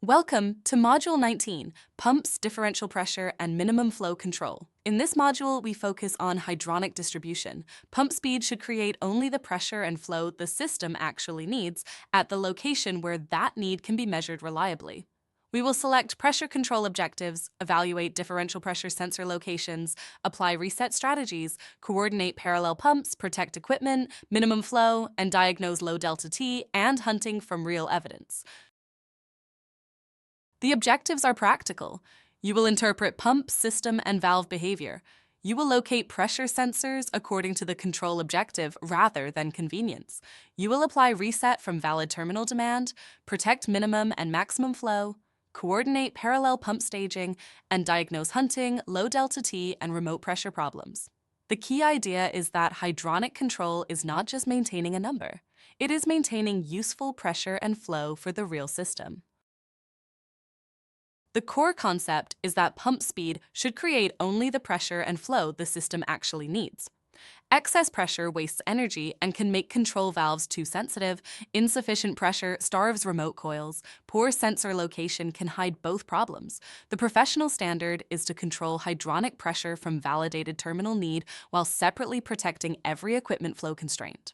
Welcome to Module 19, Pumps, Differential Pressure, and Minimum Flow Control. In this module, we focus on hydronic distribution. Pump speed should create only the pressure and flow the system actually needs at the location where that need can be measured reliably. We will select pressure control objectives, evaluate differential pressure sensor locations, apply reset strategies, coordinate parallel pumps, protect equipment, minimum flow, and diagnose low delta T and hunting from real evidence. The objectives are practical. You will interpret pump, system, and valve behavior. You will locate pressure sensors according to the control objective rather than convenience. You will apply reset from valid terminal demand, protect minimum and maximum flow, coordinate parallel pump staging, and diagnose hunting, low delta T, and remote pressure problems. The key idea is that hydronic control is not just maintaining a number. It is maintaining useful pressure and flow for the real system. The core concept is that pump speed should create only the pressure and flow the system actually needs. Excess pressure wastes energy and can make control valves too sensitive. Insufficient pressure starves remote coils. Poor sensor location can hide both problems. The professional standard is to control hydronic pressure from validated terminal need while separately protecting every equipment flow constraint.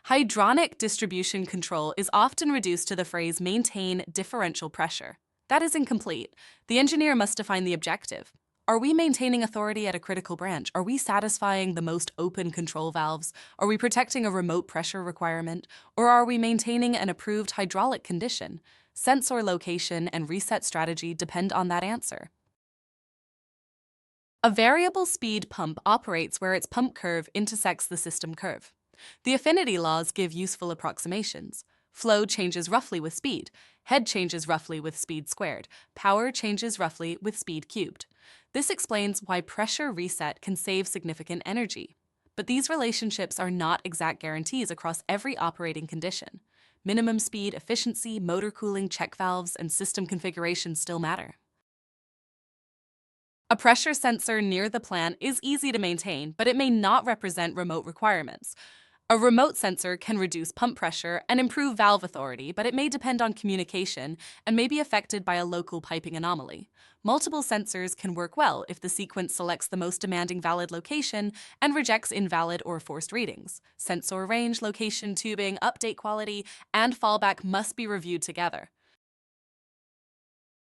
Hydronic distribution control is often reduced to the phrase maintain differential pressure. That is incomplete. The engineer must define the objective. Are we maintaining authority at a critical branch? Are we satisfying the most open control valves? Are we protecting a remote pressure requirement? Or are we maintaining an approved hydraulic condition? Sensor location and reset strategy depend on that answer. A variable speed pump operates where its pump curve intersects the system curve. The affinity laws give useful approximations. Flow changes roughly with speed. Head changes roughly with speed squared. Power changes roughly with speed cubed. This explains why pressure reset can save significant energy. But these relationships are not exact guarantees across every operating condition. Minimum speed, efficiency, motor cooling, check valves, and system configuration still matter. A pressure sensor near the plant is easy to maintain, but it may not represent remote requirements. A remote sensor can reduce pump pressure and improve valve authority, but it may depend on communication and may be affected by a local piping anomaly. Multiple sensors can work well if the sequence selects the most demanding valid location and rejects invalid or forced readings. Sensor range, location, tubing, update quality, and fallback must be reviewed together.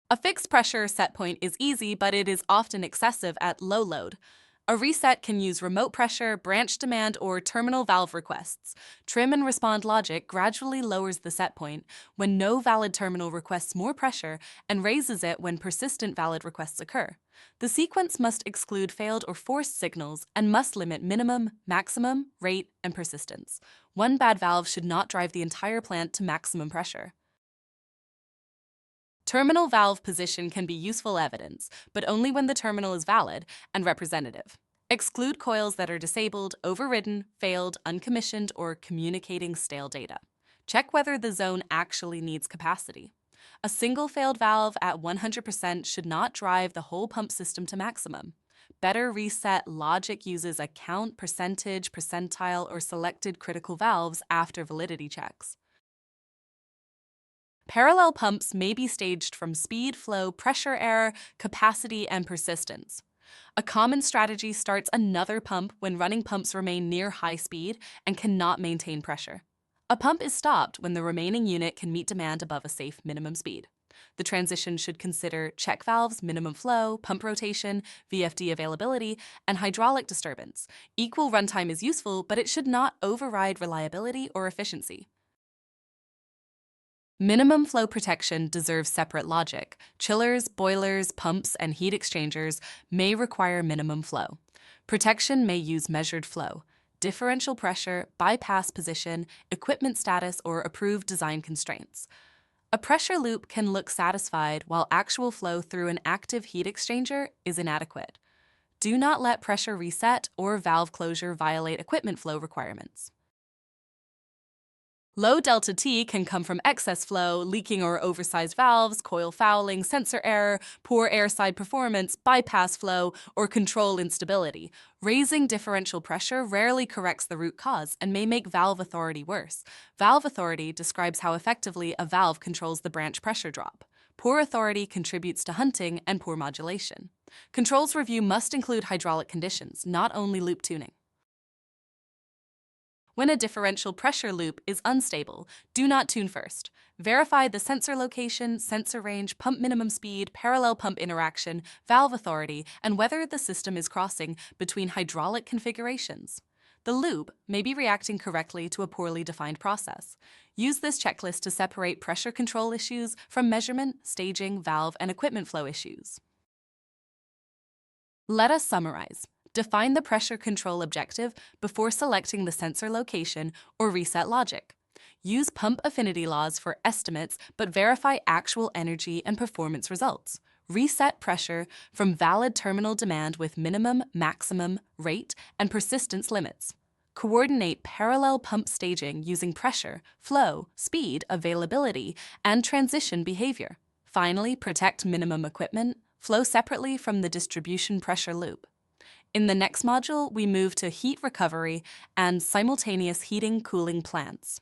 A fixed pressure set point is easy, but it is often excessive at low load. A reset can use remote pressure, branch demand, or terminal valve requests. Trim and respond logic gradually lowers the set point when no valid terminal requests more pressure and raises it when persistent valid requests occur. The sequence must exclude failed or forced signals and must limit minimum, maximum, rate, and persistence. One bad valve should not drive the entire plant to maximum pressure. Terminal valve position can be useful evidence, but only when the terminal is valid and representative. Exclude coils that are disabled, overridden, failed, uncommissioned, or communicating stale data. Check whether the zone actually needs capacity. A single failed valve at 100% should not drive the whole pump system to maximum. Better reset logic uses a count, percentage, percentile, or selected critical valves after validity checks. Parallel pumps may be staged from speed, flow, pressure error, capacity, and persistence. A common strategy starts another pump when running pumps remain near high speed and cannot maintain pressure. A pump is stopped when the remaining unit can meet demand above a safe minimum speed. The transition should consider check valves, minimum flow, pump rotation, VFD availability, and hydraulic disturbance. Equal runtime is useful, but it should not override reliability or efficiency. Minimum flow protection deserves separate logic. Chillers, boilers, pumps, and heat exchangers may require minimum flow. Protection may use measured flow, differential pressure, bypass position, equipment status, or approved design constraints. A pressure loop can look satisfied while actual flow through an active heat exchanger is inadequate. Do not let pressure reset or valve closure violate equipment flow requirements. Low delta T can come from excess flow, leaking or oversized valves, coil fouling, sensor error, poor airside performance, bypass flow, or control instability. Raising differential pressure rarely corrects the root cause and may make valve authority worse. Valve authority describes how effectively a valve controls the branch pressure drop. Poor authority contributes to hunting and poor modulation. Controls review must include hydraulic conditions, not only loop tuning. When a differential pressure loop is unstable, do not tune first. Verify the sensor location, sensor range, pump minimum speed, parallel pump interaction, valve authority, and whether the system is crossing between hydraulic configurations. The loop may be reacting correctly to a poorly defined process. Use this checklist to separate pressure control issues from measurement, staging, valve, and equipment flow issues. Let us summarize. Define the pressure control objective before selecting the sensor location or reset logic. Use pump affinity laws for estimates, but verify actual energy and performance results. Reset pressure from valid terminal demand with minimum, maximum, rate, and persistence limits. Coordinate parallel pump staging using pressure, flow, speed, availability, and transition behavior. Finally, protect minimum equipment. Flow separately from the distribution pressure loop. In the next module, we move to heat recovery and simultaneous heating-cooling plants.